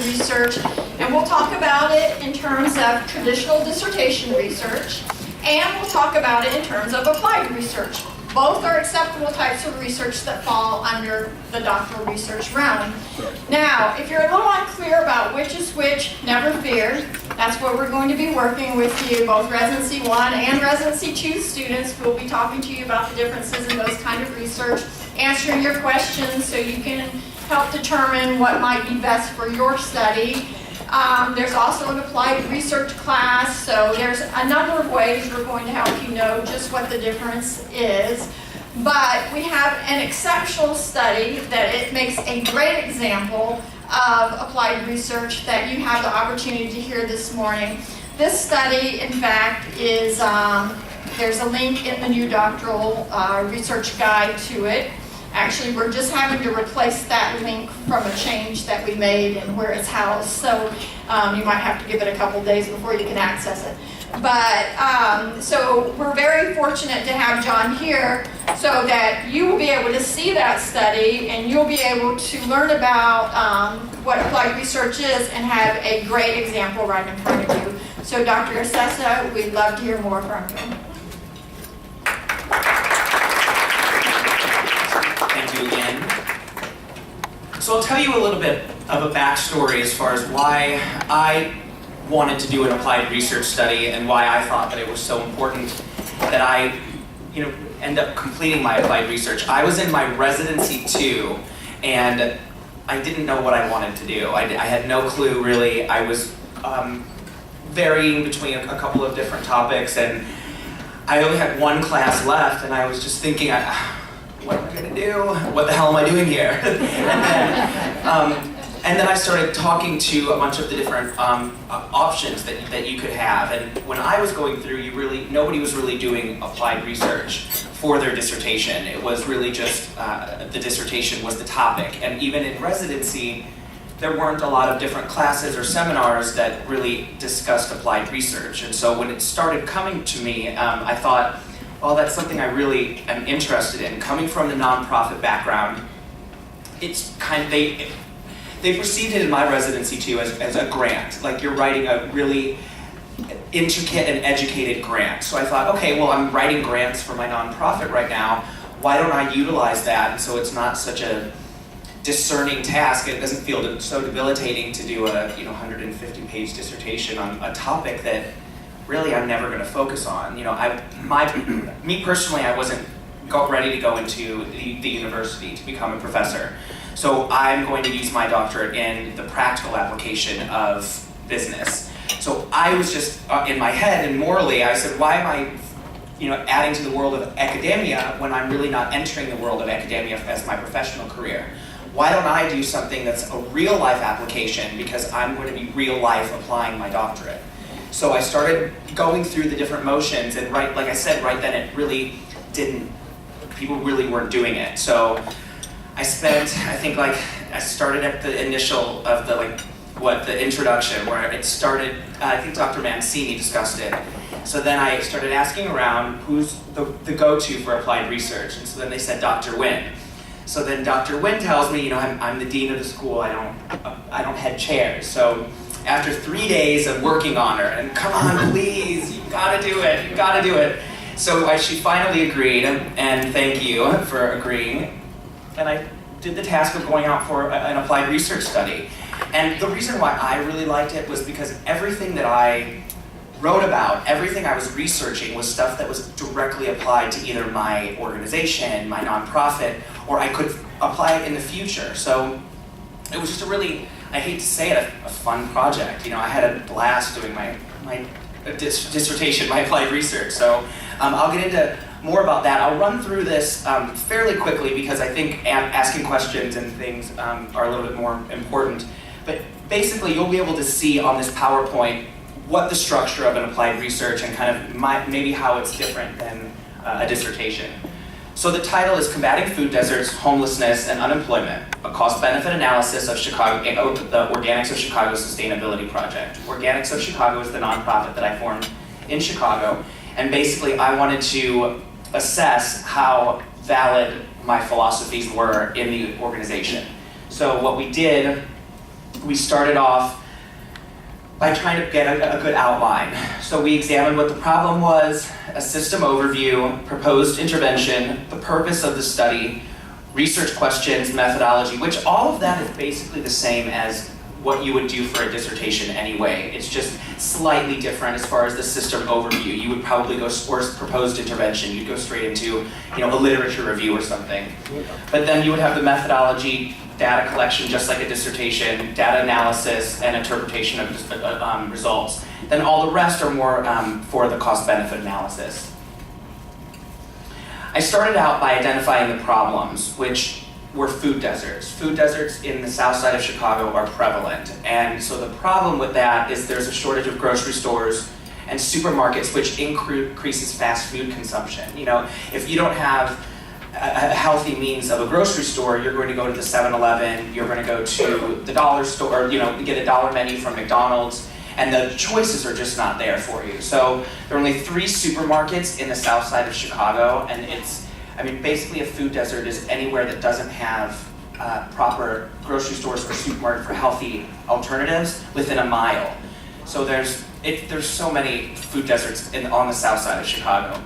research, and we'll talk about it in terms of traditional dissertation research, and we'll talk about it in terms of applied research. Both are acceptable types of research that fall under the doctoral research realm. Now, if you're a little unclear about which is which, never fear. That's where we're going to be working with you, both Residency 1 and Residency 2 students. We'll be talking to you about the differences in those kind of research, answering your questions so you can help determine what might be best for your study. There's also an applied research class, so there's a number of ways we're going to help you know just what the difference is. But we have an exceptional study that it makes a great example of applied research that you have the opportunity to hear this morning. This study, in fact, is, there's a link in the new doctoral research guide to it. Actually, we're just having to replace that link from a change that we made and where it's housed. So you might have to give it a couple days before you can access it. But so we're very fortunate to have John here so that you will be able to see that study and you'll be able to learn about what applied research is and have a great example right in front of you. So Dr. Sessa, we'd love to hear more from you. Again. So I'll tell you a little bit of a backstory as far as why I wanted to do an applied research study and why I thought that it was so important that I, end up completing my applied research. I was in my Residency 2 and I didn't know what I wanted to do. I had no clue really. I was varying between a couple of different topics and I only had one class left and I was just thinking, what am I going to do? What the hell am I doing here? and then I started talking to a bunch of the different options that you could have. And when I was going through, nobody was really doing applied research for their dissertation. It was really just the dissertation was the topic. And even in residency, there weren't a lot of different classes or seminars that really discussed applied research. And so when it started coming to me, I thought, well, that's something I really am interested in. Coming from the nonprofit background, it's kind of, they perceived it in my residency too as a grant. Like you're writing a really intricate and educated grant. So I thought, okay, well, I'm writing grants for my nonprofit right now. Why don't I utilize that? And so it's not such a discerning task. It doesn't feel so debilitating to do a 150-page dissertation on a topic that really I'm never going to focus on. Me personally, I wasn't ready to go into the university to become a professor. So I'm going to use my doctorate in the practical application of business. So I was just in my head and morally, I said, why am I adding to the world of academia when I'm really not entering the world of academia as my professional career? Why don't I do something that's a real life application because I'm going to be real life applying my doctorate? So I started going through the different motions and like I said, right then it really people really weren't doing it. So I spent, I started at the initial of the introduction where it started, I think Dr. Mancini discussed it. So then I started asking around who's the go-to for applied research. And so then they said Dr. Wynn. So then Dr. Wynn tells me, I'm the dean of the school, I don't head chairs. So after 3 days of working on her, and come on, please, you gotta do it. So she finally agreed, and thank you for agreeing. And I did the task of going out for an applied research study. And the reason why I really liked it was because everything that I wrote about, everything I was researching was stuff that was directly applied to either my organization, my nonprofit, or I could apply it in the future. So it was just a really, I hate to say it, a fun project. I had a blast doing my dissertation, my applied research. So I'll get into more about that. I'll run through this fairly quickly because I think asking questions and things are a little bit more important. But basically, you'll be able to see on this PowerPoint what the structure of an applied research and kind of maybe how it's different than a dissertation. So the title is Combating Food Deserts, Homelessness, and Unemployment, a cost-benefit analysis of Chicago, the Organics of Chicago Sustainability Project. Organics of Chicago is the nonprofit that I formed in Chicago, and basically I wanted to assess how valid my philosophies were in the organization. So what we did we started off by trying to get a good outline. So we examined what the problem was, a system overview, proposed intervention, the purpose of the study, research questions, methodology, which all of that is basically the same as what you would do for a dissertation anyway. It's just slightly different as far as the system overview. You would probably go, or proposed intervention, you'd go straight into a literature review or something. But then you would have the methodology, data collection, just like a dissertation, data analysis, and interpretation of results. Then all the rest are more for the cost-benefit analysis. I started out by identifying the problems, which were food deserts. Food deserts in the south side of Chicago are prevalent. And so the problem with that is there's a shortage of grocery stores and supermarkets, which increases fast food consumption. If you don't have a healthy means of a grocery store, you're going to go to the 7-Eleven, you're going to go to the dollar store, get a dollar menu from McDonald's, and the choices are just not there for you. So there are only 3 supermarkets in the south side of Chicago, and basically a food desert is anywhere that doesn't have proper grocery stores or supermarket for healthy alternatives within a mile. So there's so many food deserts on the south side of Chicago.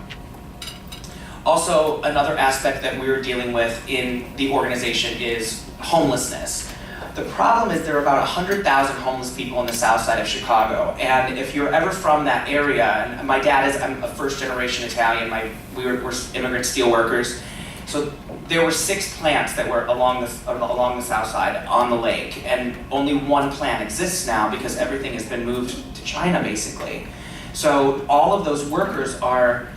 Also, another aspect that we were dealing with in the organization is homelessness. The problem is there are about 100,000 homeless people in the south side of Chicago, and if you're ever from that area, and my dad I'm a first-generation Italian, we're immigrant steel workers, so there were 6 plants that were along the south side on the lake, and only 1 plant exists now because everything has been moved to China, basically. So all of those workers are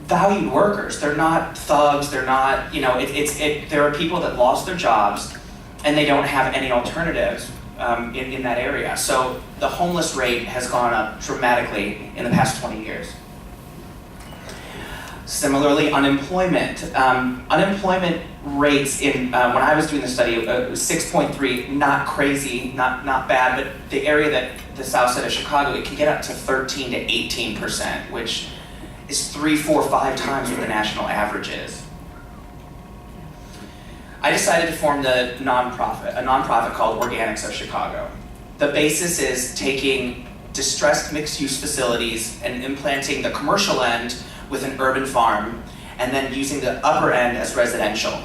valued workers. They're not thugs. They're not, there are people that lost their jobs and they don't have any alternatives in that area. So the homeless rate has gone up dramatically in the past 20 years. Similarly, unemployment. Unemployment rates when I was doing the study, it was 6.3, not crazy, not bad, but the area the south side of Chicago, it can get up to 13 to 18%, which is 3, 4, 5 times what the national average is. I decided to form a nonprofit called Organics of Chicago. The basis is taking distressed mixed-use facilities and implanting the commercial end with an urban farm, and then using the upper end as residential.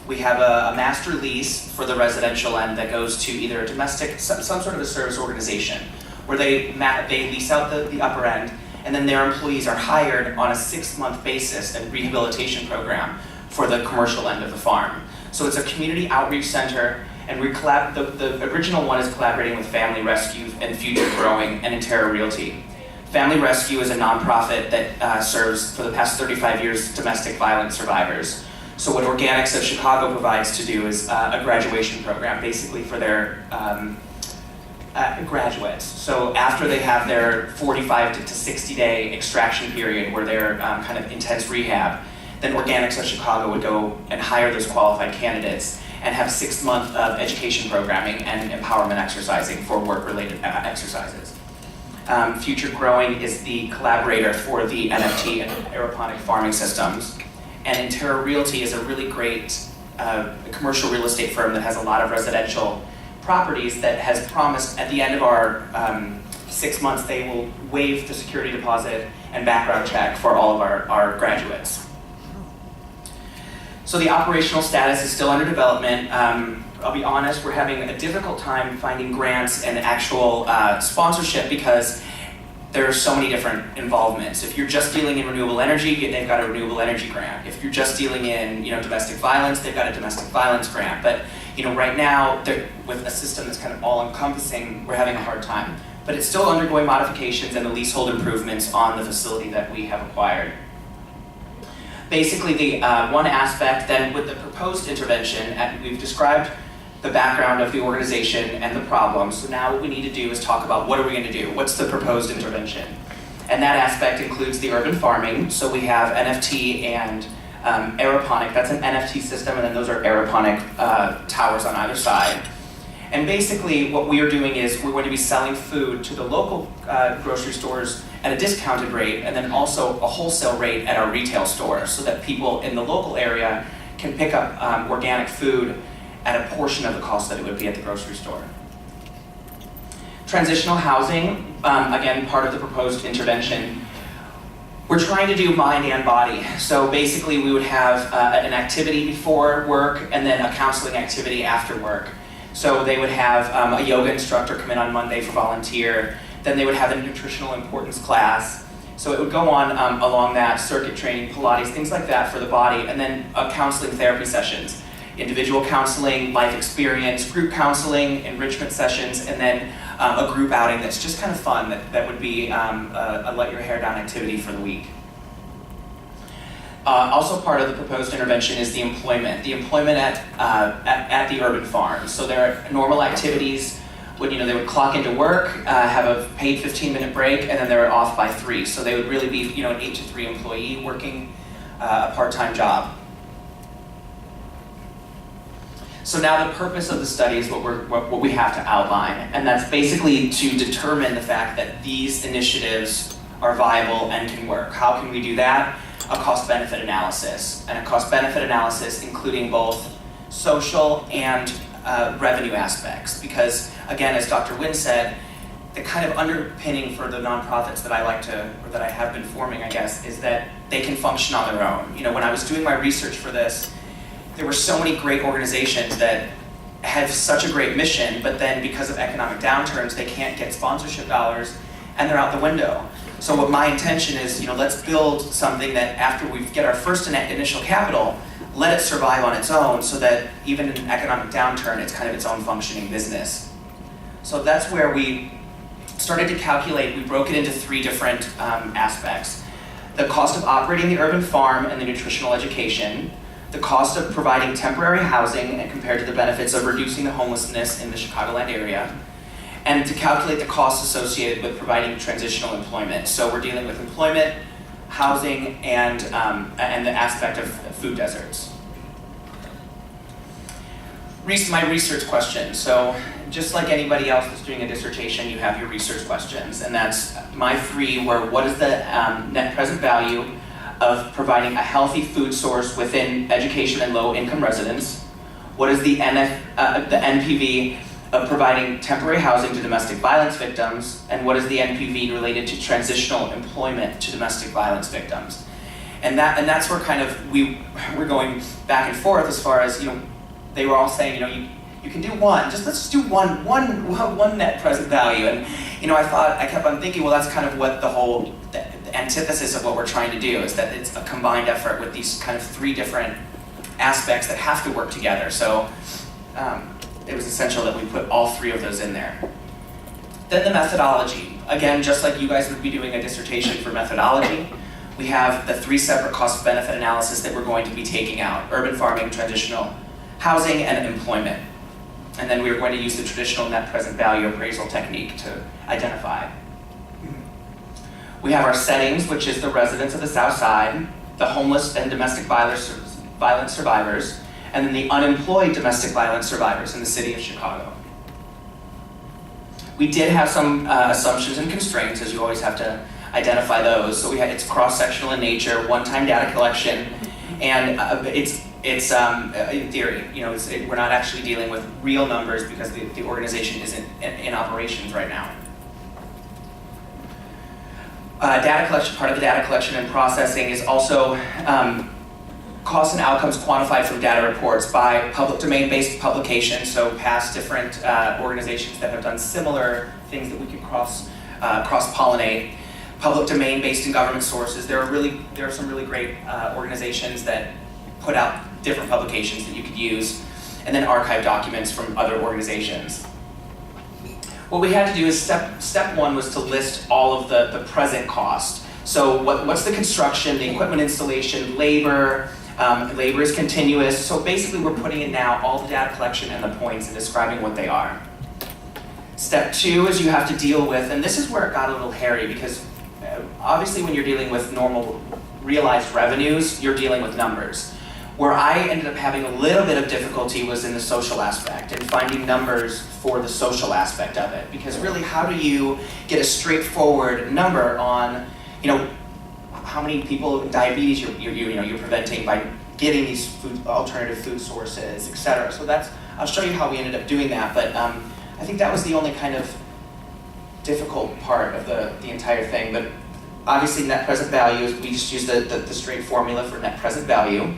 We have a master lease for the residential end that goes to either a domestic, some sort of a service organization, where they lease out the upper end, and then their employees are hired on a 6-month basis and rehabilitation program for the commercial end of the farm. So it's a community outreach center, and the original one is collaborating with Family Rescue and Future Growing and Intera Realty. Family Rescue is a nonprofit that serves for the past 35 years domestic violence survivors. So what Organics of Chicago provides to do is a graduation program, basically for their graduates. So after they have their 45 to 60-day extraction period where they're kind of intense rehab, then Organics of Chicago would go and hire those qualified candidates and have 6-month education programming and empowerment exercising for work-related exercises. Future Growing is the collaborator for the NFT and aeroponic farming systems. And Intera Realty is a really great commercial real estate firm that has a lot of residential properties that has promised at the end of our 6 months they will waive the security deposit and background check for all of our graduates. So the operational status is still under development. I'll be honest, we're having a difficult time finding grants and actual sponsorship because there are so many different involvements. If you're just dealing in renewable energy, they've got a renewable energy grant. If you're just dealing in domestic violence, they've got a domestic violence grant. But right now, with a system that's kind of all-encompassing, we're having a hard time. But it's still undergoing modifications and the leasehold improvements on the facility that we have acquired. Basically, the one aspect then with the proposed intervention, and we've described the background of the organization and the problem. So now what we need to do is talk about what are we going to do? What's the proposed intervention? And that aspect includes the urban farming. So we have NFT and aeroponic. That's an NFT system, and then those are aeroponic towers on either side. And basically what we are doing is we're going to be selling food to the local grocery stores at a discounted rate, and then also a wholesale rate at our retail store, so that people in the local area can pick up organic food at a portion of the cost that it would be at the grocery store. Transitional housing, again, part of the proposed intervention. We're trying to do mind and body. So basically we would have an activity before work and then a counseling activity after work. So they would have a yoga instructor come in on Monday for volunteer. Then they would have a nutritional importance class. So it would go on along that, circuit training, Pilates, things like that for the body, and then counseling therapy sessions. Individual counseling, life experience, group counseling, enrichment sessions, and then a group outing that's just kind of fun, that would be a let your hair down activity for the week. Also part of the proposed intervention is the employment. The employment at the urban farm. So there are normal activities when they would clock into work, have a paid 15-minute break, and then they were off by 3. So they would really be an 8 to 3 employee working a part-time job. So now the purpose of the study is what we have to outline, and that's basically to determine the fact that these initiatives are viable and can work. How can we do that? A cost-benefit analysis, and a cost-benefit analysis including both social and revenue aspects, because again, as Dr. Wynn said, the kind of underpinning for the nonprofits that that I have been forming, I guess, is that they can function on their own. When I was doing my research for this, there were so many great organizations that have such a great mission, but then because of economic downturns, they can't get sponsorship dollars and they're out the window. So what my intention is, let's build something that after we get our first initial capital, let it survive on its own so that even in an economic downturn, it's kind of its own functioning business. So that's where we started to calculate. We broke it into 3 different aspects. The cost of operating the urban farm and the nutritional education, the cost of providing temporary housing and compared to the benefits of reducing the homelessness in the Chicagoland area, and to calculate the costs associated with providing transitional employment. So we're dealing with employment, housing, and the aspect of food deserts. My research questions. So just like anybody else that's doing a dissertation, you have your research questions, and that's my 3 were: what is the net present value of providing a healthy food source within education and low-income residents? What is the NPV of providing temporary housing to domestic violence victims? And what is the NPV related to transitional employment to domestic violence victims? And that's where kind of we're going back and forth as far as, they were all saying, you can do one, let's just do one net present value. And I kept on thinking, well, that's kind of what the antithesis of what we're trying to do is, that it's a combined effort with these kind of 3 different aspects that have to work together. So it was essential that we put all 3 of those in there. Then the methodology. Again, just like you guys would be doing a dissertation for methodology, we have the 3 separate cost-benefit analysis that we're going to be taking out: urban farming, transitional housing, and employment. And then we are going to use the traditional net present value appraisal technique to identify. We have our settings, which is the residents of the South Side, the homeless and domestic violence survivors, and then the unemployed domestic violence survivors in the city of Chicago. We did have some assumptions and constraints, as you always have to identify those. So it's cross-sectional in nature, one-time data collection, and it's in theory. We're not actually dealing with real numbers because the organization isn't in operations right now. Data collection, part of the data collection and processing is also costs and outcomes quantified from data reports by public domain-based publications, so past different organizations that have done similar things that we can cross-pollinate. Public domain-based and government sources. There are some really great organizations that put out different publications that you could use, and then archive documents from other organizations. What we had to do is step 1 was to list all of the present cost. So what's the construction, the equipment installation, labor. Labor is continuous. So basically we're putting in now all the data collection and the points and describing what they are. Step 2 is you have to deal with, and this is where it got a little hairy, because obviously when you're dealing with normal realized revenues, you're dealing with numbers. Where I ended up having a little bit of difficulty was in the social aspect and finding numbers for the social aspect of it. Because really, how do you get a straightforward number on, how many people with diabetes you're preventing by getting these alternative food sources, etc. So I'll show you how we ended up doing that. But I think that was the only kind of difficult part of the entire thing, but obviously net present value is, we just use the straight formula for net present value.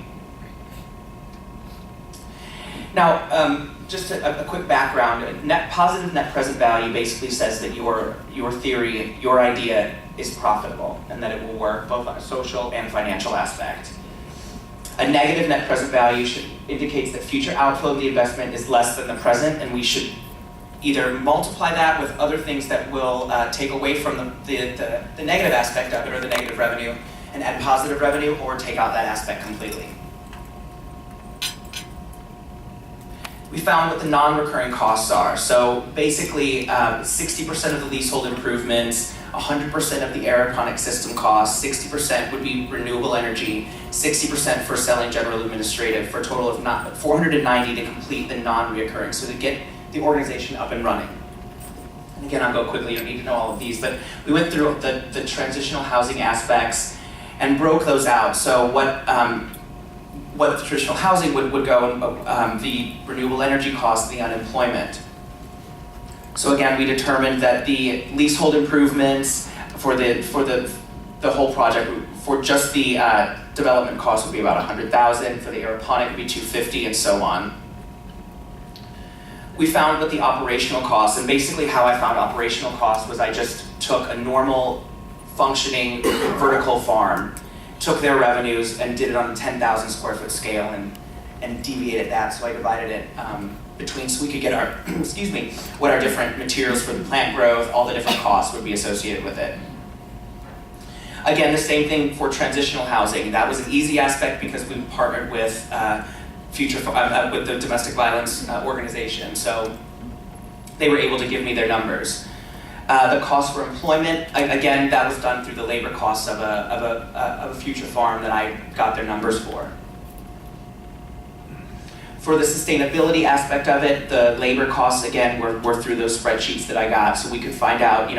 Now, just a quick background, positive net present value basically says that your theory, your idea is profitable and that it will work both on a social and financial aspect. A negative net present value indicates that future outflow of the investment is less than the present, and we should either multiply that with other things that will take away from the negative aspect of it, or the negative revenue, and add positive revenue, or take out that aspect completely. We found what the non-recurring costs are. So basically, 60% of the leasehold improvements, 100% of the aeroponic system costs, 60% would be renewable energy, 60% for selling general administrative, for a total of $490 to complete the non-reoccurring, so to get the organization up and running. And again, I'll go quickly, you don't need to know all of these, but we went through the transitional housing aspects and broke those out. So what the traditional housing would go, the renewable energy costs, the unemployment. So again, we determined that the leasehold improvements for the whole project, for just the development cost, would be about $100,000. For the aeroponic, would be $250,000, and so on. We found what the operational costs, and basically how I found operational costs was I just took a normal functioning vertical farm, took their revenues and did it on a 10,000 square foot scale and deviated that. So I divided it between, so we could get our, excuse me, what our different materials for the plant growth, all the different costs would be associated with it. Again, the same thing for transitional housing. That was an easy aspect because we partnered with with the domestic violence organization. So they were able to give me their numbers. The cost for employment, again, that was done through the labor costs of a future farm that I got their numbers for. For the sustainability aspect of it, the labor costs, again, were through those spreadsheets that I got, so we could find out,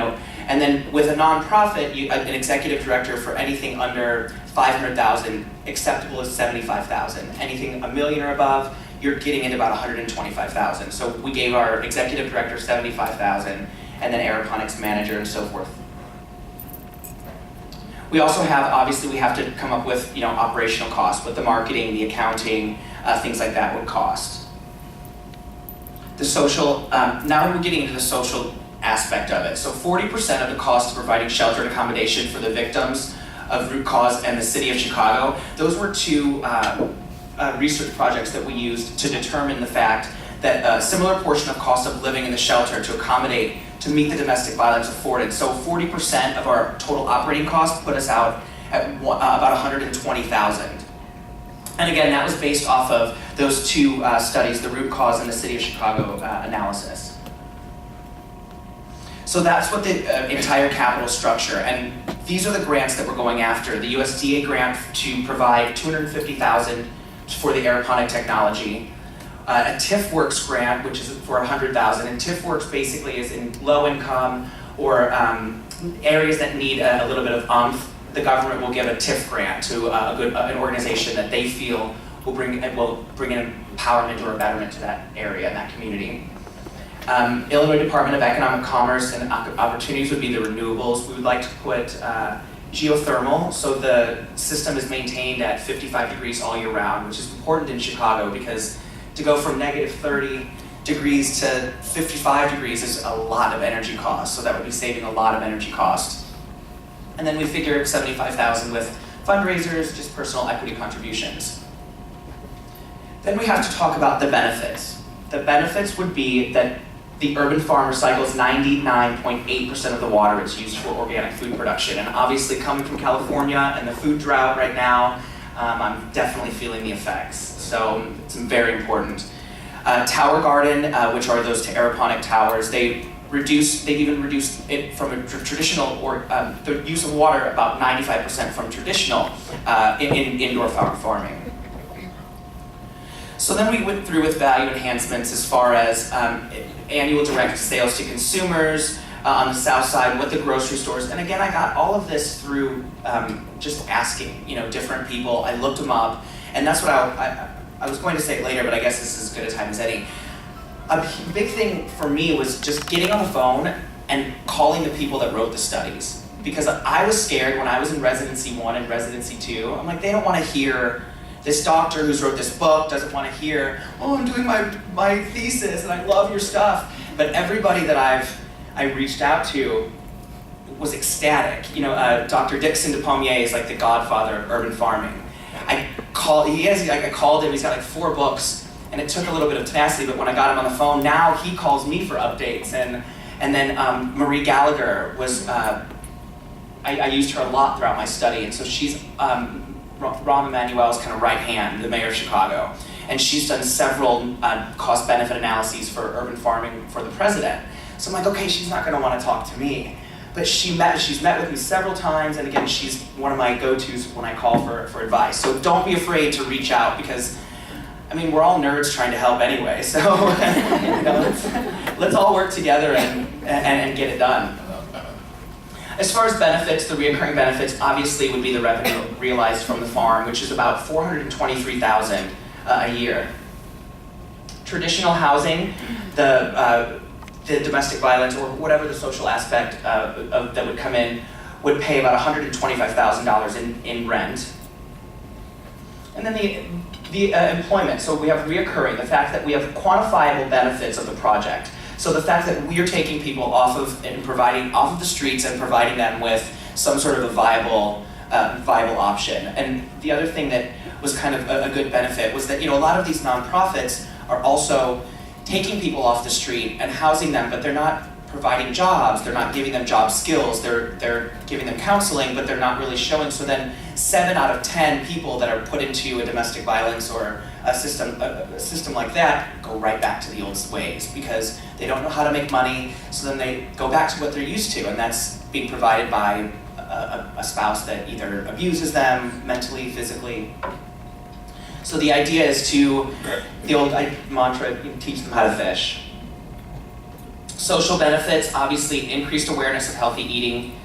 and then with a nonprofit, an executive director, for anything under $500,000, acceptable is $75,000. Anything $1 million or above, you're getting into about $125,000. So we gave our executive director $75,000, and then aeroponics manager and so forth. We also have, obviously, we have to come up with, operational costs, what the marketing, the accounting, things like that would cost. The social, now we're getting into the social aspect of it. So 40% of the cost of providing shelter and accommodation for the victims of root cause and the city of Chicago, those were two research projects that we used to determine the fact that a similar portion of cost of living in the shelter to meet the domestic violence afforded. So 40% of our total operating costs put us out at about $120,000. And again, that was based off of those two studies, the root cause and the city of Chicago analysis. So that's what the entire capital structure, and these are the grants that we're going after. The USDA grant to provide $250,000 for the aeroponic technology. A TIFWorks grant, which is for $100,000, and TIFWorks basically is in low income or areas that need a little bit of oomph. The government will give a TIF grant to an organization that they feel will bring in empowerment or a betterment to that area and that community. Illinois Department of Economic Commerce and Opportunities would be the renewables. We would like to put geothermal, so the system is maintained at 55 degrees all year round, which is important in Chicago because to go from negative 30 degrees to 55 degrees is a lot of energy costs, so that would be saving a lot of energy cost. And then we figure $75,000 with fundraisers, just personal equity contributions. Then we have to talk about the benefits. The benefits would be that the urban farm recycles 99.8% of the water it's used for organic food production. And obviously coming from California and the food drought right now, I'm definitely feeling the effects. So it's very important. Tower Garden, which are those aeroponic towers, they've even reduced it from a traditional, the use of water about 95% from traditional in indoor farming. So then we went through with value enhancements as far as annual direct sales to consumers on the south side, what the grocery stores, and again, I got all of this through just asking, different people. I looked them up, and that's what I was going to say it later, but I guess this is as good a time as any. A big thing for me was just getting on the phone and calling the people that wrote the studies. Because I was scared when I was in residency 1 and residency 2. I'm like, they don't want to hear this doctor who's wrote this book doesn't want to hear, oh, I'm doing my thesis and I love your stuff. But everybody that I reached out to was ecstatic. You know, Dr. Dixon de Pommier is like the godfather of urban farming. I called him, he's got like 4 books, and it took a little bit of tenacity, but when I got him on the phone, now he calls me for updates. And then Marie Gallagher was, I used her a lot throughout my study, and so she's Rahm Emanuel's kind of right hand, the mayor of Chicago. And she's done several cost-benefit analyses for urban farming for the president. So I'm like, okay, she's not gonna wanna talk to me. But she's met with me several times, and again, she's one of my go-tos when I call for advice. So don't be afraid to reach out, because, I mean, we're all nerds trying to help anyway, so you know, let's all work together and get it done. As far as benefits, the recurring benefits obviously would be the revenue realized from the farm, which is about $423,000 a year. Traditional housing, the domestic violence or whatever the social aspect that would come in would pay about $125,000 in rent. And then the employment, so we have reoccurring, the fact that we have quantifiable benefits of the project. So the fact that we're taking people off of the streets and providing them with some sort of a viable option. And the other thing that was kind of a good benefit was that, you know, a lot of these nonprofits are also taking people off the street and housing them, but they're not providing jobs, they're not giving them job skills, they're giving them counseling, but they're not really showing. So then 7 out of 10 people that are put into a domestic violence or a system like that go right back to the old ways, because they don't know how to make money, so then they go back to what they're used to, and that's being provided by a spouse that either abuses them mentally, physically. So the idea is to, the old mantra, teach them how to fish. Social benefits, obviously increased awareness of healthy eating.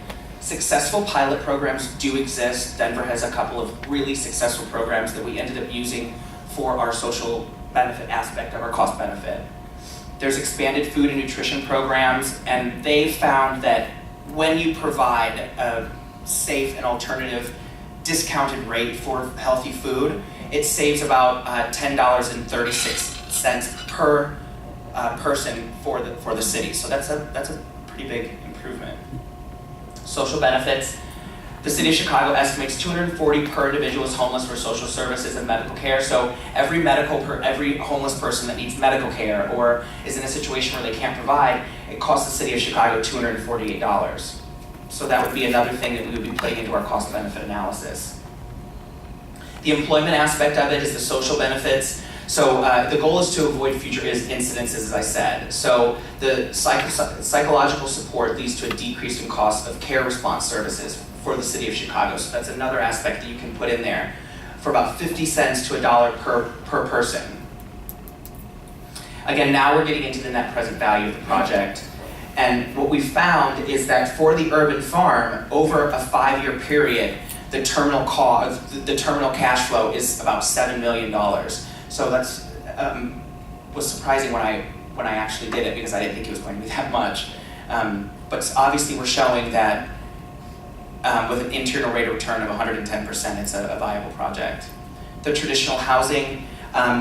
Successful pilot programs do exist. Denver has a couple of really successful programs that we ended up using for our social benefit aspect of our cost benefit. There's expanded food and nutrition programs, and they found that when you provide a safe and alternative discounted rate for healthy food, it saves about $10.36 per person for the city. So that's a pretty big improvement. Social benefits. The city of Chicago estimates 240 per individual is homeless for social services and medical care. So every homeless person that needs medical care or is in a situation where they can't provide, it costs the city of Chicago $248. So that would be another thing that we would be putting into our cost benefit analysis. The employment aspect of it is the social benefits. So the goal is to avoid future incidences, as I said. So the psychological support leads to a decrease in cost of care response services for the city of Chicago. So that's another aspect that you can put in there for about 50 cents to $1 per person. Again, now we're getting into the net present value of the project. And what we found is that for the urban farm, over a 5-year period, the terminal cash flow is about $7 million. So that's was surprising when I actually did it, because I didn't think it was going to be that much. But obviously we're showing that with an internal rate of return of 110%, it's a viable project. The traditional housing,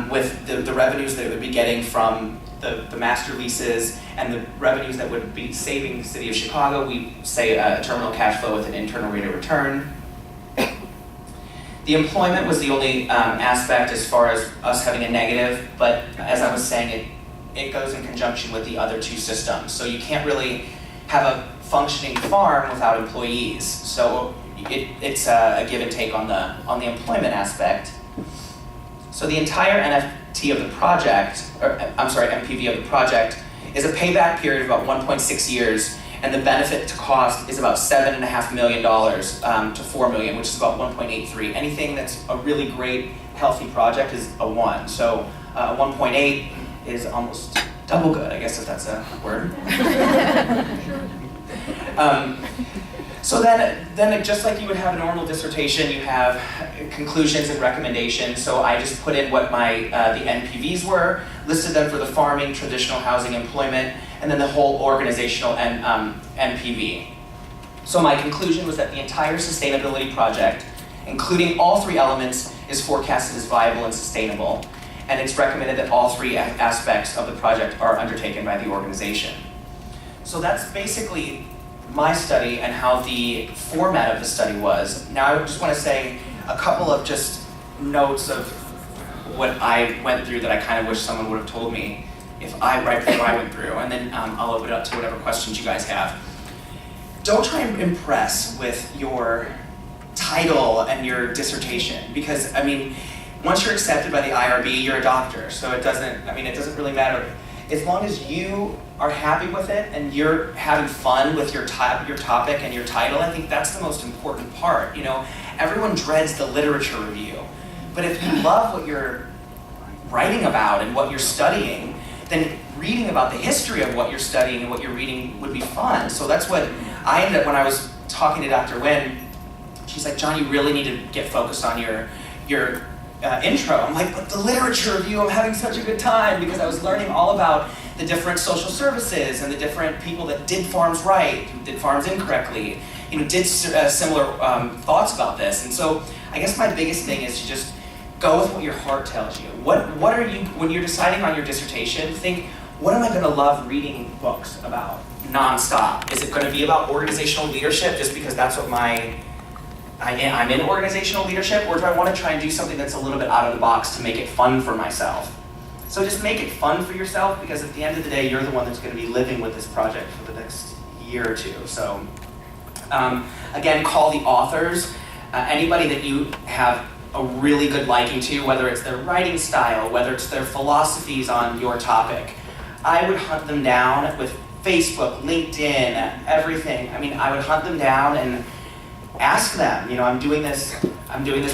with the revenues that it would be getting from the master leases and the revenues that would be saving the city of Chicago, we say a terminal cash flow with an internal rate of return. The employment was the only aspect as far as us having a negative, but as I was saying, it goes in conjunction with the other 2 systems. So you can't really have a functioning farm without employees. So it's a give and take on the employment aspect. So the entire NFT of the project, MPV of the project, is a payback period of about 1.6 years, and the benefit to cost is about $7.5 million to $4 million, which is about 1.83. Anything that's a really great, healthy project is a 1. So 1.8 is almost double good, I guess, if that's a word. So then just like you would have a normal dissertation, you have conclusions and recommendations. So I just put in what the NPVs were, listed them for the farming, traditional housing, employment, and then the whole organizational and NPV. So my conclusion was that the entire sustainability project, including all three elements, is forecasted as viable and sustainable, and it's recommended that all three aspects of the project are undertaken by the organization. So that's basically my study and how the format of the study was. Now I just want to say a couple of just notes of what I went through that I kind of wish someone would have told me right before I went through, and then I'll open it up to whatever questions you guys have. Don't try and impress with your title and your dissertation, because I mean, once you're accepted by the IRB, you're a doctor, so it doesn't really matter. As long as you are happy with it and you're having fun with your topic and your title, I think that's the most important part. You know, everyone dreads the literature review, but if you love what you're writing about and what you're studying, then reading about the history of what you're studying and what you're reading would be fun. So that's what I ended up, when I was talking to Dr. Nguyen, she's like, John, you really need to get focused on your intro. I'm like, but the literature review, I'm having such a good time, because I was learning all about the different social services and the different people that did farms right, who did farms incorrectly, you know, did similar thoughts about this. And so I guess my biggest thing is to just go with what your heart tells you. What are you, when you're deciding on your dissertation, think, what am I going to love reading books about nonstop? Is it going to be about organizational leadership just because that's what I'm in organizational leadership, or do I want to try and do something that's a little bit out of the box to make it fun for myself? So just make it fun for yourself, because at the end of the day, you're the one that's going to be living with this project for the next year or two. So again, call the authors. Anybody that you have a really good liking to, whether it's their writing style, whether it's their philosophies on your topic, I would hunt them down with Facebook, LinkedIn, everything. I mean, I would hunt them down and ask them, you know, I'm doing this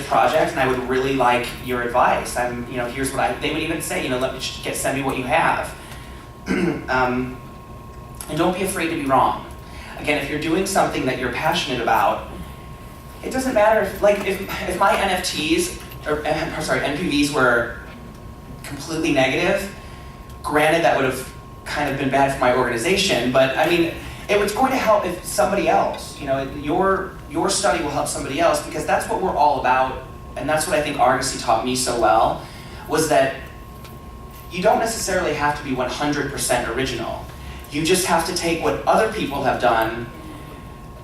project and I would really like your advice. Here's what they would even say, you know, send me what you have. And don't be afraid to be wrong. Again, if you're doing something that you're passionate about, it doesn't matter if my NPVs were completely negative, granted that would have kind of been bad for my organization, but I mean, it was going to help if somebody else, you know, your study will help somebody else, because that's what we're all about, and that's what I think Argosy taught me so well, was that you don't necessarily have to be 100% original. You just have to take what other people have done,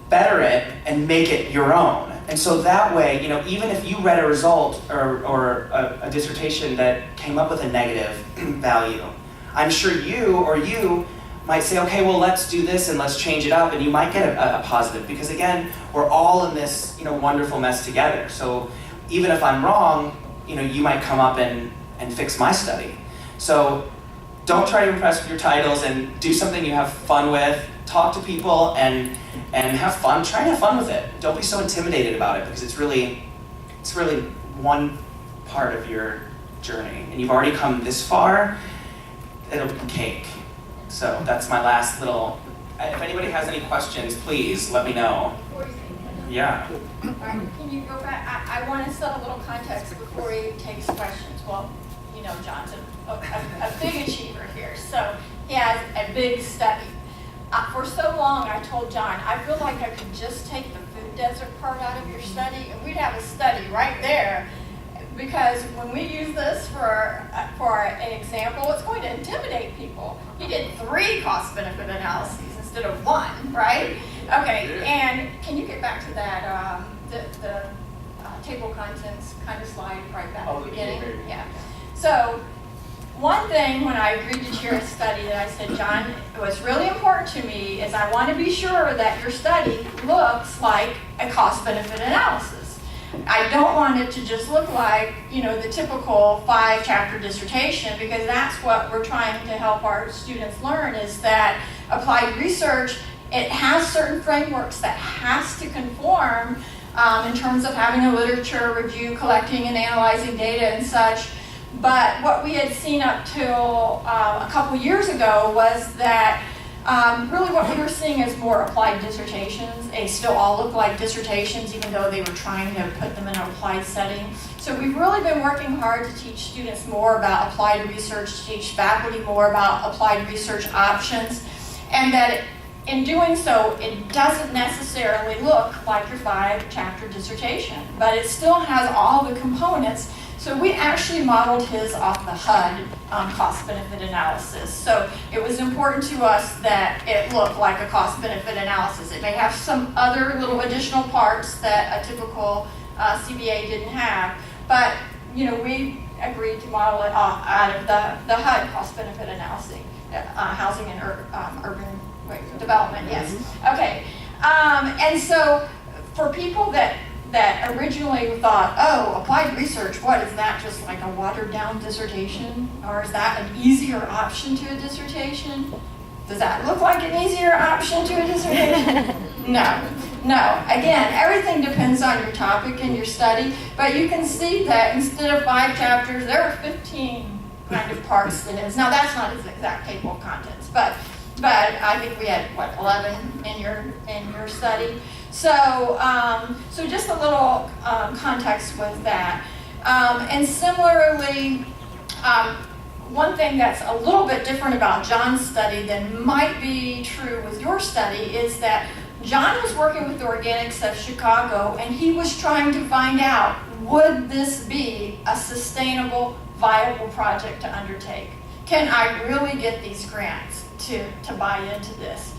better it, and make it your own. And so that way, you know, even if you read a result or a dissertation that came up with a negative value, I'm sure you might say, okay, well, let's do this and let's change it up, and you might get a positive, because again, we're all in this, you know, wonderful mess together. So even if I'm wrong, you know, you might come up and fix my study. So don't try to impress with your titles, and do something you have fun with. Talk to people and have fun. Try and have fun with it. Don't be so intimidated about it, because it's really one part of your journey, and you've already come this far. It'll be cake. So that's my last little. If anybody has any questions, please let me know. Yeah. All right, can you go back? I want to set a little context before he takes questions. Well, you know, John's a big achiever here, so he has a big study. For so long, I told John, I feel like I could just take the food desert part out of your study, and we'd have a study right there. Because when we use this for an example, it's going to intimidate people. He did 3 cost-benefit analyses instead of 1, right? Okay, and can you get back to that, the table contents kind of slide right back at the beginning? Yeah. So one thing when I agreed to chair a study that I said, John, what's really important to me is I want to be sure that your study looks like a cost-benefit analysis. I don't want it to just look like, you know, the typical 5-chapter dissertation, because that's what we're trying to help our students learn, is that applied research, it has certain frameworks that has to conform in terms of having a literature review, collecting and analyzing data and such. But what we had seen up till a couple years ago was that really what we were seeing is more applied dissertations. They still all look like dissertations, even though they were trying to put them in an applied setting. So we've really been working hard to teach students more about applied research, to teach faculty more about applied research options. and that in doing so, it doesn't necessarily look like your 5-chapter dissertation, but it still has all the components. So we actually modeled his off the HUD cost-benefit analysis. So it was important to us that it looked like a cost-benefit analysis. It may have some other little additional parts that a typical CBA didn't have, but we agreed to model it off out of the HUD cost-benefit analysis, housing and urban development. Yes. Okay. And so for people that originally thought, oh, applied research, what is that, just like a watered down dissertation? Or is that an easier option to a dissertation? Does that look like an easier option to a dissertation? No. Again, everything depends on your topic and your study, but you can see that instead of 5 chapters, there are 15 kind of parts in it. Now that's not his exact table of contents, but I think we had, 11 in your study. So just a little context with that. And similarly, one thing that's a little bit different about John's study than might be true with your study is that John was working with the Organics of Chicago, and he was trying to find out, would this be a sustainable, viable project to undertake? Can I really get these grants to buy into this?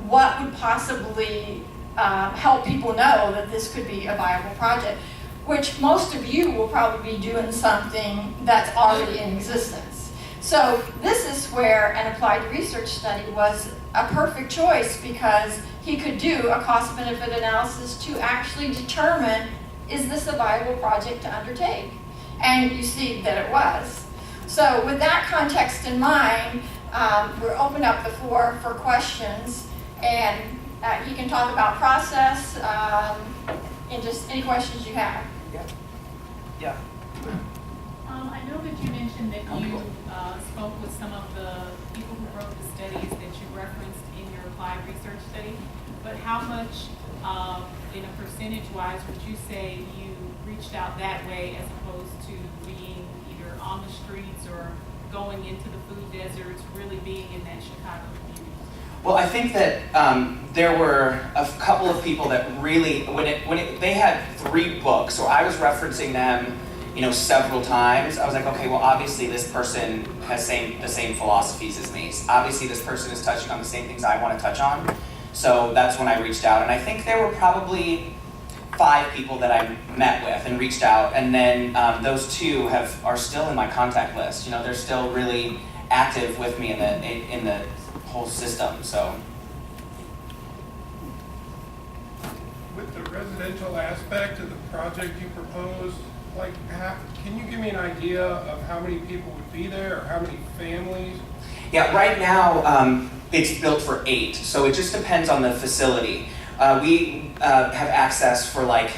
What would possibly help people know that this could be a viable project, which most of you will probably be doing something that's already in existence. So this is where an applied research study was a perfect choice, because he could do a cost-benefit analysis to actually determine, is this a viable project to undertake? And you see that it was. So with that context in mind, we'll open up the floor for questions, and he can talk about process and just any questions you have. Yeah. I know that you mentioned that you spoke with some of the people who wrote the studies that you referenced in your applied research study, but how much, in a percentage-wise, would you say you reached out that way as opposed to being either on the streets or going into the food deserts, really being in that Chicago community? Well, I think that there were a couple of people that really, they had 3 books, so I was referencing them, several times. I was like, okay, well, obviously this person has the same philosophies as me. Obviously this person is touching on the same things I want to touch on. So that's when I reached out, and I think there were probably 5 people that I met with and reached out, and then those 2 are still in my contact list. They're still really active with me in the whole system. So with the residential aspect of the project you proposed, can you give me an idea of how many people would be there, or how many families? yeah, right now it's built for 8, so it just depends on the facility. We have access for like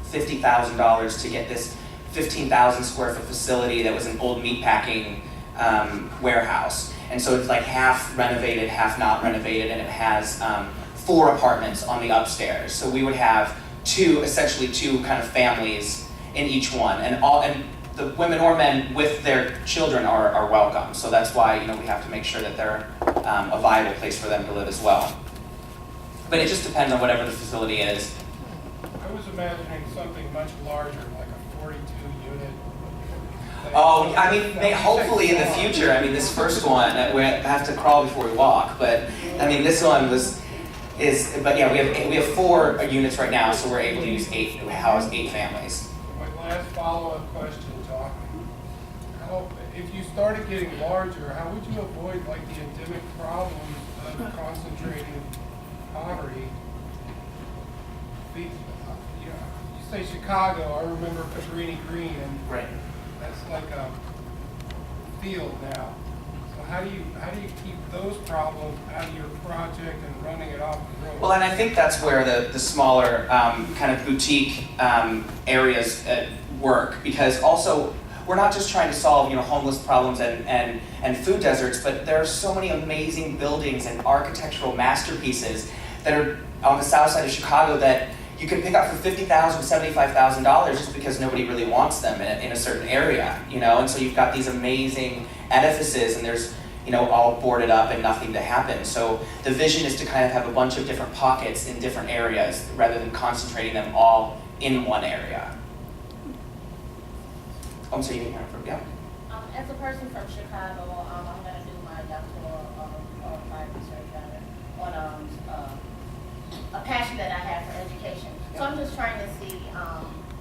$50,000 to get this 15,000 square foot facility that was an old meatpacking warehouse. And so it's like half renovated, half not renovated, and it has 4 apartments on the upstairs. So we would have essentially two kind of families in each one, and the women or men with their children are welcome. So that's why we have to make sure that they're a viable place for them to live as well. But it just depends on whatever the facility is. I was imagining something much larger, like a 42-unit. Oh, I mean, hopefully in the future. I mean, this first one, we have to crawl before we walk. But I mean, this one but yeah, we have 4 units right now, so we're able to house 8 families. My last follow-up question, Doc. If you started getting larger, how would you avoid the endemic problems of concentrating poverty? You say Chicago, I remember Cabrini Green, and Right. that's like a field now. So how do you keep those problems out of your project and running it off the road? Well, and I think that's where the smaller kind of boutique areas work, because also we're not just trying to solve homeless problems and food deserts, but there are so many amazing buildings and architectural masterpieces that are on the south side of Chicago that you can pick up for $50,000, $75,000 just because nobody really wants them in a certain area, And so you've got these amazing edifices, and there's all boarded up and nothing to happen. So the vision is to kind of have a bunch of different pockets in different areas rather than concentrating them all in one area. Oh, I'm sorry, you can hear it from, yeah. As a person from Chicago, I'm going to do my doctoral of applied research on a passion that I have for education. So I'm just trying to see,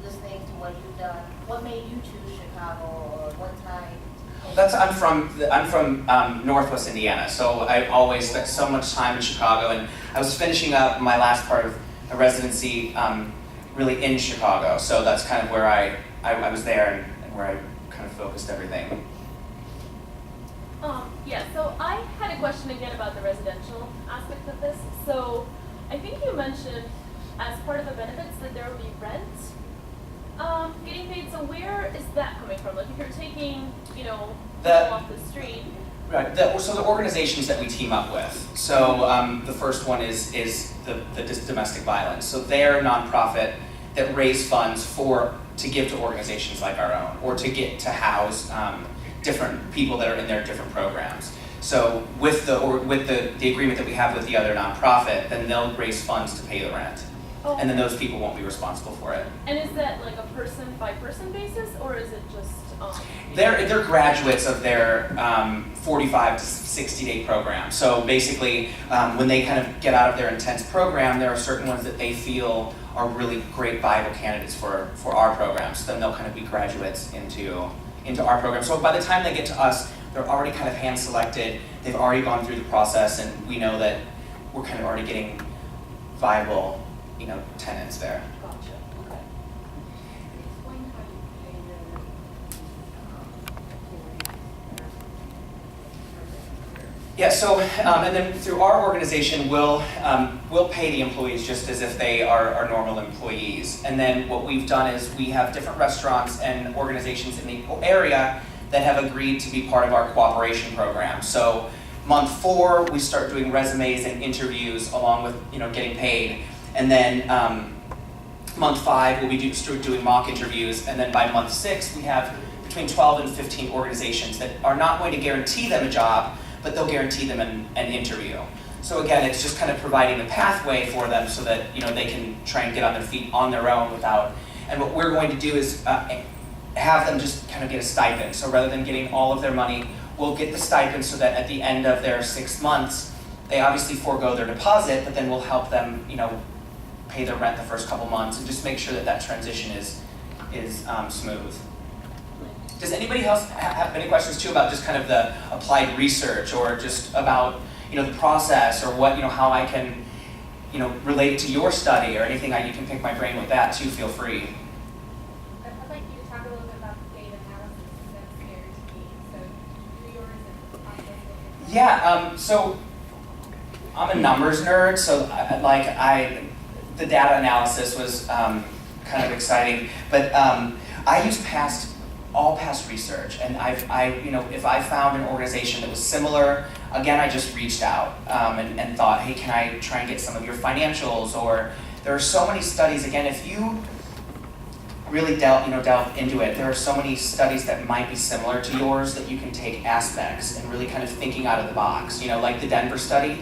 listening to what you've done, what made you choose Chicago, or what time? I'm from Northwest Indiana, so I always spent so much time in Chicago, and I was finishing up my last part of a residency really in Chicago, so that's kind of where I was there and where I kind of focused everything. Yeah, so I had a question again about the residential aspect of this. So I think you mentioned as part of the benefits that there will be rent getting paid. So where is that coming from? Like if you're taking, people off the street. Right. So the organizations that we team up with. So the first one is the domestic violence. So they're a nonprofit that raise funds to give to organizations like our own, or to house different people that are in their different programs. So with the agreement that we have with the other nonprofit, then they'll raise funds to pay the rent. Oh. And then those people won't be responsible for it. And is that like a person by person basis, or is it just? They're graduates of their 45 to 60 day program. So basically, when they kind of get out of their intense program, there are certain ones that they feel are really great viable candidates for our program. So then they'll kind of be graduates into our program. So by the time they get to us, they're already kind of hand selected. They've already gone through the process, and we know that we're kind of already getting viable, tenants there. Gotcha. Okay. Explain how you pay your employees. Yeah. So and then through our organization, we'll pay the employees just as if they are our normal employees. And then what we've done is we have different restaurants and organizations in the area that have agreed to be part of our cooperation program. So month 4, we start doing resumes and interviews along with getting paid. And then month 5, we'll be doing mock interviews. And then by month 6, we have between 12 and 15 organizations that are not going to guarantee them a job, but they'll guarantee them an interview. So again, it's just kind of providing the pathway for them so that they can try and get on their feet on their own without. And what we're going to do is have them just kind of get a stipend. So rather than getting all of their money, we'll get the stipend so that at the end of their 6 months, they obviously forego their deposit, but then we'll help them, pay their rent the first couple months and just make sure that transition is smooth. Does anybody else have any questions too about just kind of the applied research, or just about the process, or what how I can relate it to your study, or anything you can pick my brain with that too? Feel free. I'd like you to talk a little bit about the data analysis that's there to me. So do yours and the process. Yeah. So I'm a numbers nerd, so the data analysis was kind of exciting, but I use all past research, and if I found an organization that was similar, again, I just reached out and thought, hey, can I try and get some of your financials? Or there are so many studies. Again, if you really delve into it, there are so many studies that might be similar to yours that you can take aspects and really kind of thinking out of the box. Like the Denver study,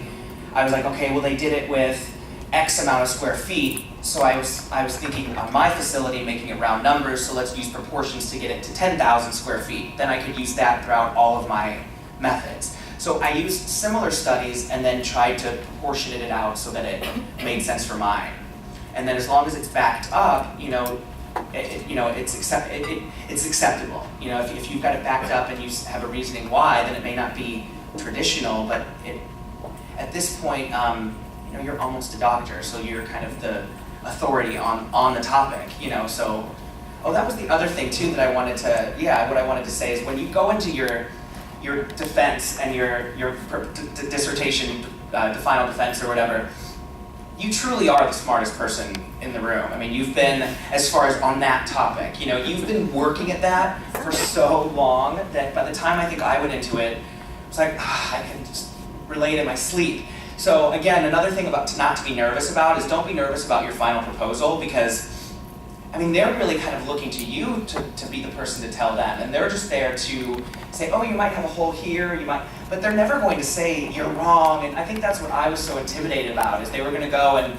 I was like, okay, well, they did it with X amount of square feet. So I was thinking on my facility, making it round numbers, so let's use proportions to get it to 10,000 square feet. Then I could use that throughout all of my methods. So I used similar studies and then tried to proportion it out so that it made sense for mine. And then as long as it's backed up, it's acceptable. If you've got it backed up and you have a reasoning why, then it may not be traditional, but at this point, you're almost a doctor, so you're kind of the authority on the topic, so. Oh, that was the other thing too that I wanted to say is when you go into your defense and your dissertation, the final defense or whatever, you truly are the smartest person in the room. I mean, you've been, as far as on that topic, you've been working at that for so long that by the time I think I went into it, it's like, I can just relate in my sleep. So again, another thing not to be nervous about is don't be nervous about your final proposal, because they're really kind of looking to you to be the person to tell them, and they're just there to say, oh, you might have a hole here, but they're never going to say you're wrong. And I think that's what I was so intimidated about, is they were going to go and,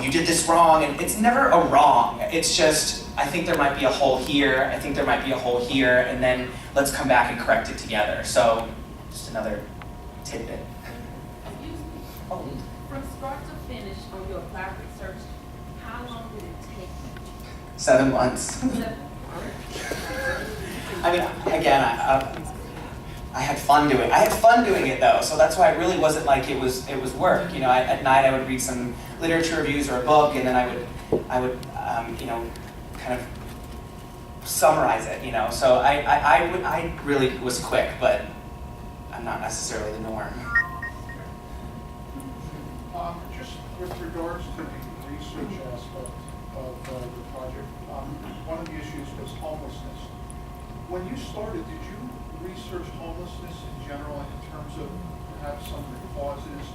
you did this wrong, and it's never a wrong. It's just, I think there might be a hole here, I think there might be a hole here, and then let's come back and correct it together. So, just another tidbit. Excuse me. Oh. From start to finish on your applied research, how long did it take you? 7 months. I mean, again, I had fun doing it. I had fun doing it though, so that's why it really wasn't like it was work. At night I would read some literature reviews or a book, and then I would kind of summarize it. So I really was quick, but I'm not necessarily the norm. Just with regards to the research aspect of the project, one of the issues was homelessness. When you started, did you research homelessness in general in terms of perhaps some of the causes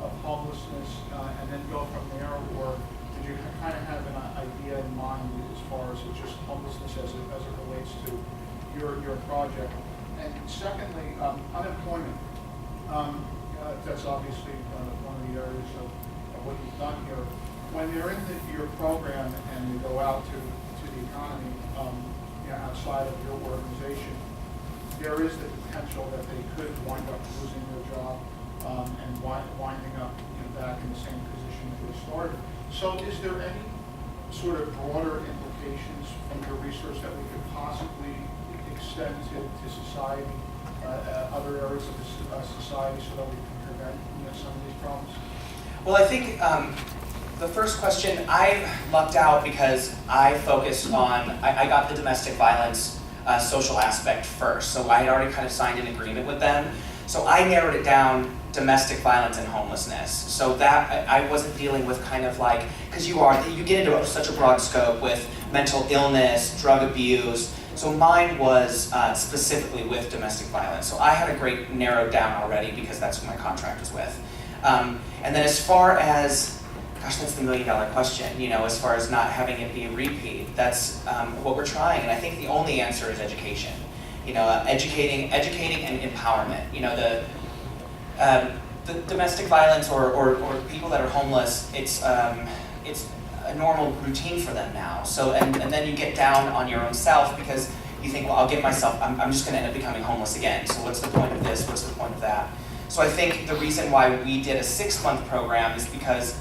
of homelessness and then go from there, or did you kind of have an idea in mind as far as just homelessness as it relates to your project? And secondly, unemployment. That's obviously one of the areas of what you've done here. When they're in your program and you go out to the economy outside of your organization, there is the potential that they could wind up losing their job and winding up back in the same position that they started. So is there any sort of broader implications from your research that we could possibly extend to society, other areas of society, so that we can prevent some of these problems? Well, I think the first question, I lucked out because I focused on, I got the domestic violence social aspect first. So I had already kind of signed an agreement with them. So I narrowed it down, domestic violence and homelessness. So that, I wasn't dealing with kind of like, because you get into such a broad scope with mental illness, drug abuse. So mine was specifically with domestic violence. So I had a great narrowed down already because that's who my contract was with. And then as far as, gosh, that's the $1 million question, as far as not having it be a repeat, that's what we're trying. And I think the only answer is education. Educating and empowerment. The domestic violence or people that are homeless, it's a normal routine for them now. So, and then you get down on your own self because you think, well, I'm just gonna end up becoming homeless again. So what's the point of this? What's the point of that? So I think the reason why we did a 6-month program is because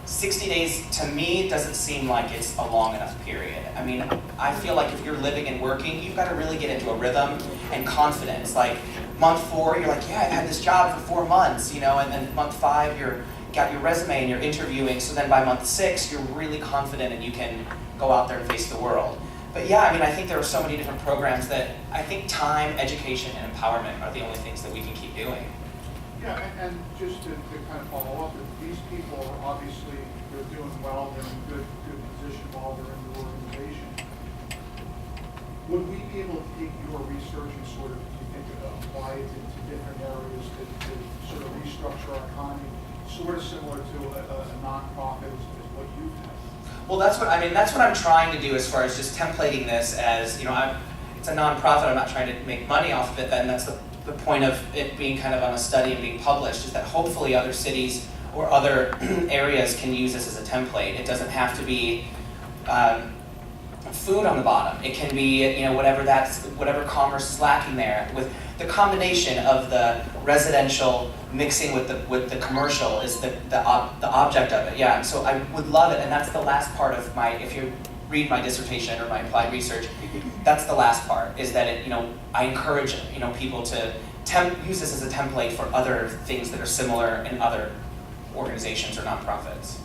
60 days to me doesn't seem like it's a long enough period. I mean, I feel like if you're living and working, you've got to really get into a rhythm and confidence. Like month 4, you're like, yeah, I've had this job for 4 months, and then month 5, you're got your resume and you're interviewing. So then by month 6, you're really confident and you can go out there and face the world. But yeah, I mean, I think there are so many different programs that I think time, education, and empowerment are the only things that we can keep doing. Yeah, and just to kind of follow up, these people obviously they're doing well, they're in good position while they're in the organization. Would we be able to take your research and sort of, do you think, apply it to different areas to sort of restructure our economy, sort of similar to a nonprofit as what you've had? Well, that's what I'm trying to do as far as just templating this as, it's a nonprofit, I'm not trying to make money off of it, then that's the point of it being kind of on a study and being published, is that hopefully other cities or other areas can use this as a template. It doesn't have to be food on the bottom. It can be, whatever commerce is lacking there. With the combination of the residential mixing with the commercial is the object of it. Yeah, and so I would love it, and that's the last part of if you read my dissertation or my applied research, that's the last part, is that I encourage people to use this as a template for other things that are similar in other organizations or nonprofits.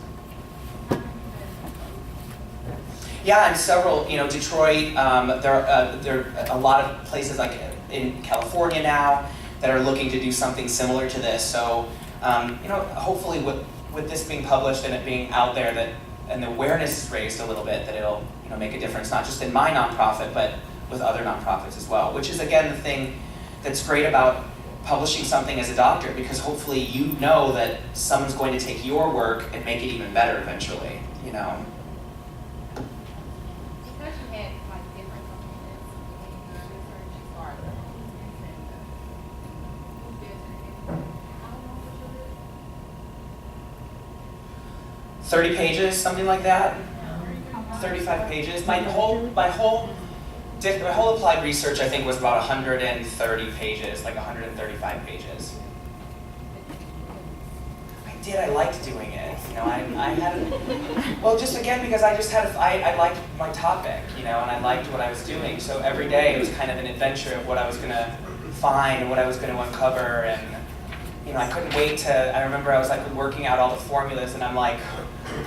Yeah, and several, Detroit, there are a lot of places like in California now that are looking to do something similar to this. So, hopefully with this being published and it being out there and the awareness is raised a little bit, that it'll make a difference, not just in my nonprofit, but with other nonprofits as well, which is again the thing that's great about publishing something as a doctor, because hopefully you know that someone's going to take your work and make it even better eventually, Because you had like different components in your research, you started who did 30 pages, something like that. 35 pages. My whole applied research, I think, was about 130 pages, like 135 pages. I liked doing it. You know, I had, well, just again because I liked my topic, you know, and I liked what I was doing. So every day it was kind of an adventure of what I was gonna find and what I was gonna uncover, and you know, I couldn't wait to. I remember I was like working out all the formulas, and I'm like,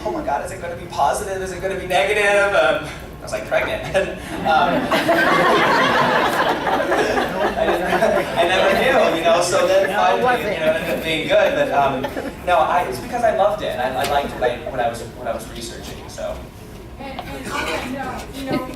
oh my God, is it gonna be positive? Is it gonna be negative? I was like pregnant. I never knew, you know. So then finally, you know, it ended up being good. But no, it's because I loved it. I liked what I was researching. So. And on that note, you know,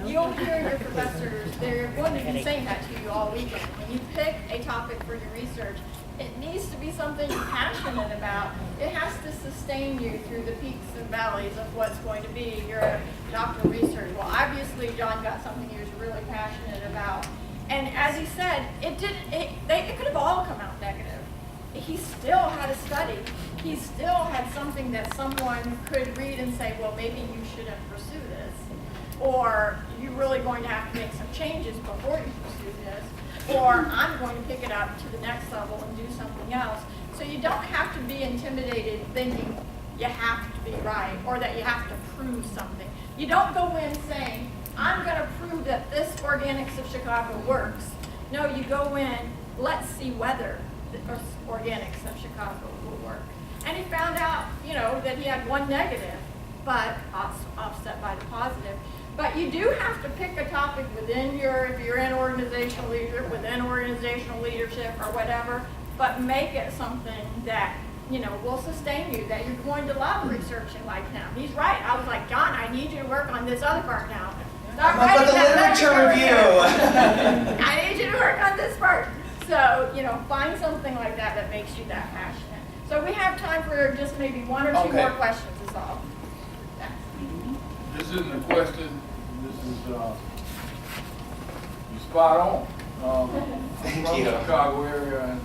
you'll hear your professors, they're going to be saying that to you all weekend. When you pick a topic for your research, it needs to be something you're passionate about. It has to sustain you through the peaks and valleys of what's going to be your doctoral research. Well, obviously, John got something he was really passionate about. And as he said, it could have all come out negative. He still had a study. He still had something that someone could read and say, well, maybe you shouldn't pursue this. Or you're really going to have to make some changes before you pursue this. Or I'm going to pick it up to the next level and do something else. So you don't have to be intimidated thinking you have to be right or that you have to prove something. You don't go in saying, I'm going to prove that this Organics of Chicago works. No, you go in, let's see whether the Organics of Chicago will work. And he found out, you know, that he had one negative, but offset by the positive. But you do have to pick a topic within if you're in organizational leadership, within organizational leadership or whatever, but make it something that, you know, will sustain you, that you're going to love researching like him. He's right. I was like, John, I need you to work on this other part now. Stop writing the that literature review. I need you to work on this part. So, you know, find something like that that makes you that passionate. So we have time for just maybe one or two more questions is all. This isn't a question, this is, you're spot on. I'm Thank from you. the Chicago area and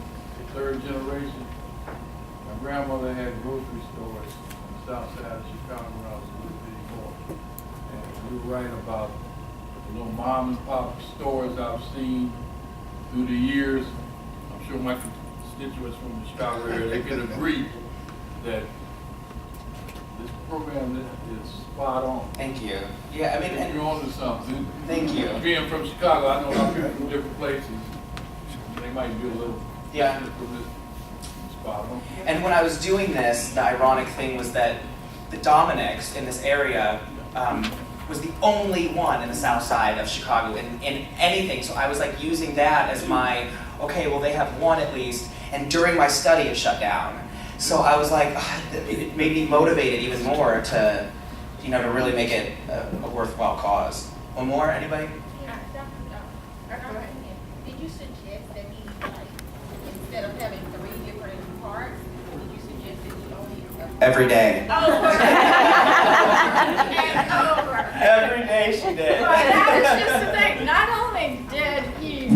third generation. My grandmother had grocery stores on the south side of Chicago when I was a little bitty boy. And you're right about the little mom and pop stores I've seen through the years. I'm sure my constituents from the Chicago area, they can agree that this program is spot on. Thank you. Yeah, I mean, You're on to something. thank you. Being from Chicago, I know a lot of people from different places. They might be a little Yeah. from this spot on. And when I was doing this, the ironic thing was that the Dominick's in this area was the only one in the south side of Chicago in anything. So I was like using that as my, okay, well they have one at least, and during my study it shut down. So I was like, it made me motivated even more to, you know, to really make it a worthwhile cause. One more, anybody? Did you suggest that he, like, instead of having 3 different parts, did you suggest that he only... Every day. And over. Every day she did. But that was just the thing. Not only did he,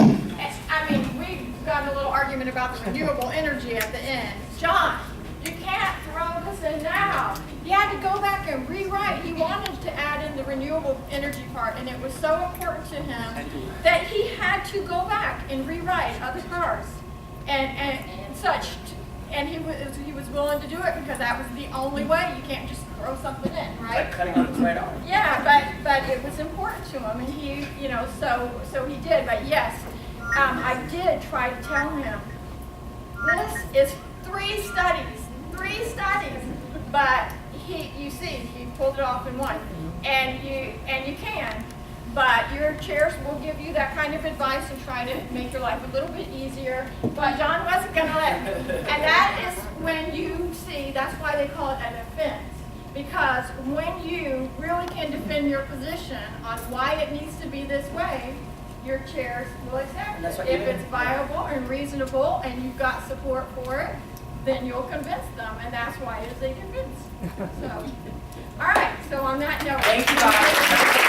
I mean, we got a little argument about the renewable energy at the end. John, you can't throw this in now. He had to go back and rewrite. He wanted to add in the renewable energy part, and it was so important to him that he had to go back and rewrite other parts and such. And he was willing to do it because that was the only way. You can't just throw something in, right? Like cutting on his right arm. Yeah, but it was important to him, and he, you know, so he did. But yes, I did try to tell him this is 3 studies, but you see, he pulled it off in one, and you can. But your chairs will give you that kind of advice and try to make your life a little bit easier. But John wasn't going to let me. And that is when you see, that's why they call it a defense. Because when you really can defend your position on why it needs to be this way, your chairs will accept it. If it's viable and reasonable and you've got support for it, then you'll convince them. And that's why it is a defense. So, all right, so on that note. Thank you, guys.